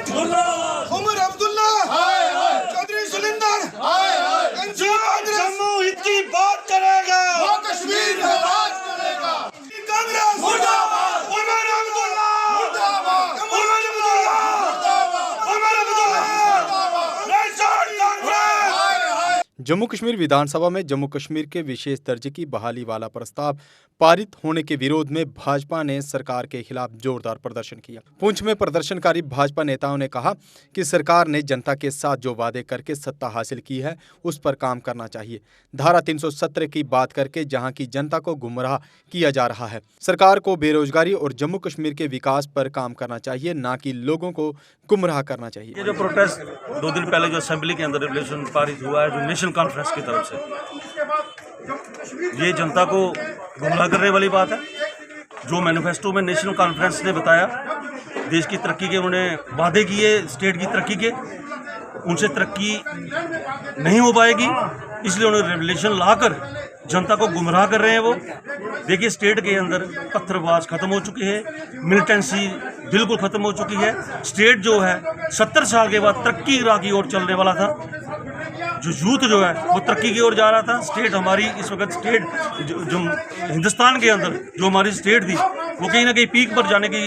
उमर अब्दुल्ला, चौधरी सुलिंदर, जम्मू हित की बात करेगा, वो कश्मीर में राज करेगा। कांग्रेस मुर्दाबाद, उमर अब्दुल्ला मुर्दाबाद, उमर अब्दुल्ला मुर्दाबाद, उमर अब्दुल्ला मुर्दाबाद, नेशनल कांफ्रेंस। जम्मू कश्मीर विधानसभा में जम्मू कश्मीर के विशेष दर्जे की बहाली वाला प्रस्ताव पारित होने के विरोध में भाजपा ने सरकार के खिलाफ जोरदार प्रदर्शन किया। पुंछ में प्रदर्शनकारी भाजपा नेताओं ने कहा कि सरकार ने जनता के साथ जो वादे करके सत्ता हासिल की है उस पर काम करना चाहिए। धारा 317 की बात करके जहां की जनता को गुमराह किया जा रहा है। सरकार को बेरोजगारी और जम्मू कश्मीर के विकास पर काम करना चाहिए, ना कि लोगों को गुमराह करना चाहिए। ये जो प्रोटेस्ट 2 दिन पहले जो असेंबली के अंदर रेजोल्यूशन पारित हुआ है, जो नेशनल कॉन्फ्रेंस की तरफ से, ये जनता को गुमराह करने वाली बात है। जो मैनिफेस्टो में नेशनल कॉन्फ्रेंस ने बताया, देश की तरक्की के उन्होंने वादे किए, स्टेट की तरक्की के, उनसे तरक्की नहीं हो पाएगी, इसलिए उन्होंने रेवोल्यूशन लाकर जनता को गुमराह कर रहे हैं। वो देखिए, स्टेट के अंदर पत्थरबाज खत्म हो चुकी है, मिलिटेंसी बिल्कुल खत्म हो चुकी है। स्टेट जो है 70 साल के बाद तरक्की राह की ओर चलने वाला था। जो यूथ जो है वो तरक्की की ओर जा रहा था। स्टेट हमारी इस वक्त स्टेट जो हिंदुस्तान के अंदर जो हमारी स्टेट थी वो कहीं ना कहीं पीक पर जाने की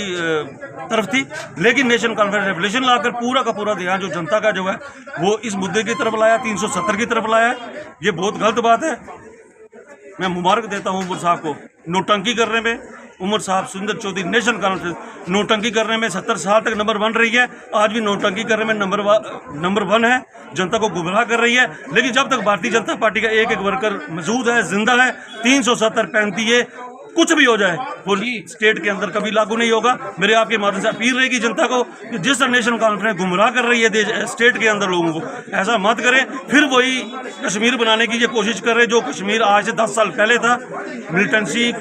तरफ थी, लेकिन नेशनल कॉन्फ्रेंस रेवोल्यूशन लाकर पूरा का पूरा ध्यान जो जनता का जो है वो इस मुद्दे की तरफ लाया, 370 की तरफ लाया। ये बहुत गलत बात है। मैं मुबारक देता हूँ उमर साहब को नोटंकी करने में। उमर साहब, सुंदर चौधरी, नेशनल कॉन्फ्रेंस नोटंकी करने में 70 साल तक नंबर 1 रही है, आज भी नोटंकी करने में नंबर 1 है, जनता को गुमराह कर रही है। लेकिन जब तक भारतीय जनता पार्टी का एक एक वर्कर मौजूद है, जिंदा है, 370 35 है, कुछ भी हो जाए वो स्टेट के अंदर कभी लागू नहीं होगा। मेरे आपके माध्यम से अपील रहेगी जनता को कि जिस तरह नेशनल कॉन्फ्रेंस गुमराह कर रही है देश स्टेट के अंदर लोगों को, ऐसा मत करें। फिर वही कश्मीर बनाने की ये कोशिश कर रहे जो कश्मीर आज से 10 साल पहले था। मिलिटेंसी,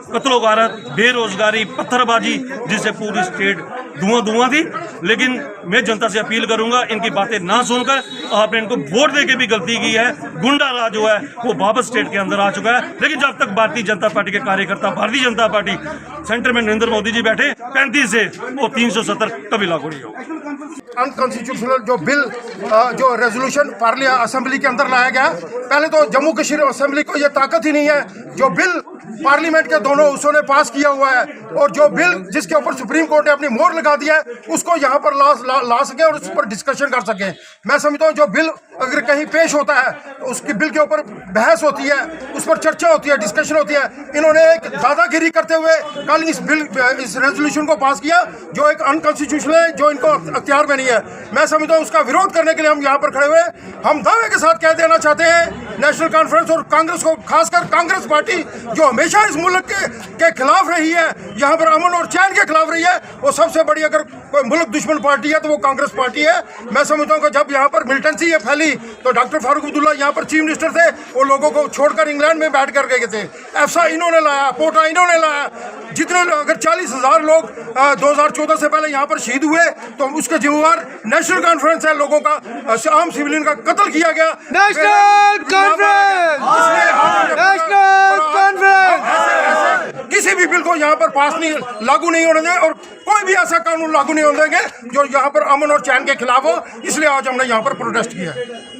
कत्लो गारत, बेरोजगारी, पत्थरबाजी, जिससे पूरी स्टेट धुआं थी। लेकिन मैं जनता से अपील करूंगा, इनकी बातें ना सुनकर आपने इनको वोट देके भी गलती की है। गुंडा राज जो है वो वापस स्टेट के अंदर आ चुका है। लेकिन जब तक भारतीय जनता पार्टी के कार्यकर्ता, भारतीय जनता पार्टी सेंटर में नरेंद्र मोदी जी बैठे, 35 से वो 370 कभी लागू नहीं होगा। अनकॉन्स्टिट्यूशनल जो बिल, जो रेजोल्यूशन पार्लियामेंट असेंबली के अंदर लाया गया, पहले तो जम्मू कश्मीर असेंबली को ये ताकत ही नहीं है। जो बिल पार्लियामेंट के दोनों उसों ने पास किया हुआ है और जो बिल जिसके ऊपर सुप्रीम कोर्ट ने अपनी मोहर लगा दिया है, उसको यहाँ पर ला सके और उस पर डिस्कशन कर सके। मैं समझता हूँ जो बिल अगर कहीं पेश होता है तो उसके बिल के ऊपर बहस होती है, उस पर चर्चा होती है, डिस्कशन होती है। इन्होंने एक दादागिरी करते हुए कल इस रेजोल्यूशन को पास किया जो एक अनकॉन्स्टिट्यूशनल है, जो इनको अख्तियार में नहीं है। मैं समझता हूँ उसका विरोध करने के लिए हम यहाँ पर खड़े हुए। हम दावे के साथ कह देना चाहते हैं नेशनल कॉन्फ्रेंस और कांग्रेस को, खासकर कांग्रेस पार्टी जो हमेशा इस मुल्क के खिलाफ रही है, यहाँ पर अमन और चैन के खिलाफ रही है, वो सबसे बड़ी अगर कोई मुल्क दुश्मन पार्टी है तो वो कांग्रेस पार्टी है। मैं समझता हूँ कि जब यहाँ पर मिलिटेंसी ये फैली तो डॉक्टर फारूक अब्दुल्ला यहाँ पर चीफ मिनिस्टर थे, वो लोगों को छोड़कर इंग्लैंड में बैठ कर गए थे। एफसा इन्होंने लाया, पोटा इन्होंने लाया। जितने अगर 40,000 लोग 2014 से पहले यहाँ पर शहीद हुए तो उसके जिम्मेवार नेशनल कॉन्फ्रेंस है। लोगों का, आम सिविलियन का कत्ल किया गया। नेशनल कॉन्फ्रेंस, नेशनल कॉन्फ्रेंस किसी भी बिल को यहाँ पर पास नहीं, लागू नहीं होने देंगे और कोई भी ऐसा कानून लागू नहीं होने देंगे जो यहाँ पर अमन और चैन के खिलाफ हो। इसलिए आज हमने यहाँ पर प्रोटेस्ट किया है।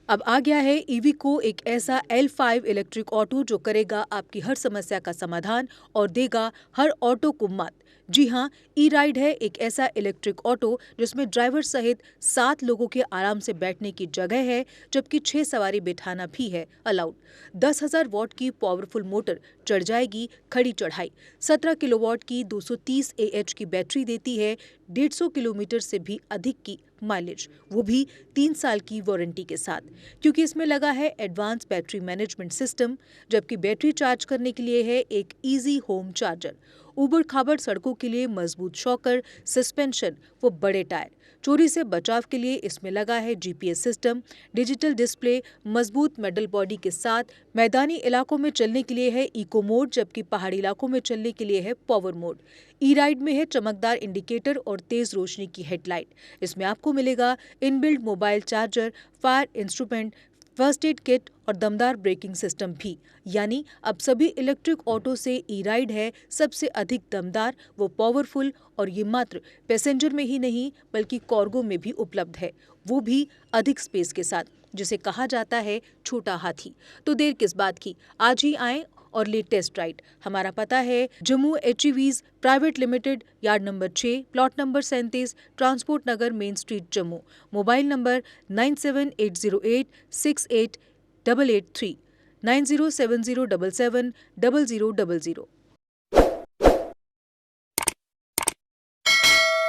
अब आ गया है ईवीको, एक ऐसा L5 इलेक्ट्रिक ऑटो जो करेगा आपकी हर समस्या का समाधान और देगा हर ऑटो को मत। जी हाँ, ई राइड है एक ऐसा इलेक्ट्रिक ऑटो जिसमें ड्राइवर सहित 7 लोगों के आराम से बैठने की जगह है, जबकि 6 सवारी बिठाना भी है अलाउड। 10,000 वॉट की पावरफुल मोटर चढ़ जाएगी खड़ी चढ़ाई। 17 किलोवाट की 230 AH की बैटरी देती है 150 किलोमीटर से भी अधिक की माइलेज, वो भी 3 साल की वारंटी के साथ, क्योंकि इसमें लगा है एडवांस बैटरी मैनेजमेंट सिस्टम। जबकि बैटरी चार्ज करने के लिए है एक इजी होम चार्जर। उबड़ खाबड़ सड़कों के लिए मजबूत शॉकर, सस्पेंशन व बड़े टायर। चोरी से बचाव के लिए इसमें लगा है GPS सिस्टम, डिजिटल डिस्प्ले, मजबूत मेटल बॉडी के साथ। मैदानी इलाकों में चलने के लिए है इको मोड, जबकि पहाड़ी इलाकों में चलने के लिए है पावर मोड। ई राइड में है चमकदार इंडिकेटर और तेज रोशनी की हेडलाइट। इसमें आपको मिलेगा inbuilt mobile charger, fire instrument, first aid kit और दमदार ब्रेकिंग सिस्टम भी। यानी अब सभी इलेक्ट्रिक ऑटो से ई-राइड है सबसे अधिक दमदार व पावरफुल, और ये मात्र पैसेंजर में ही नहीं बल्कि कार्गो में भी उपलब्ध है, वो भी अधिक स्पेस के साथ, जिसे कहा जाता है छोटा हाथी। तो देर किस बात की, आज ही आएं और ले टेस्ट राइड। हमारा पता है Jammu HEVs private limited, yard number 6, plot number 37, transport Nagar, main street, Jammu. Mobile number 9780868883, 9070770000।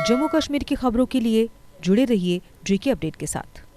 Jammu Kashmir की खबरों के लिए जुड़े रहिए JK अपडेट के साथ।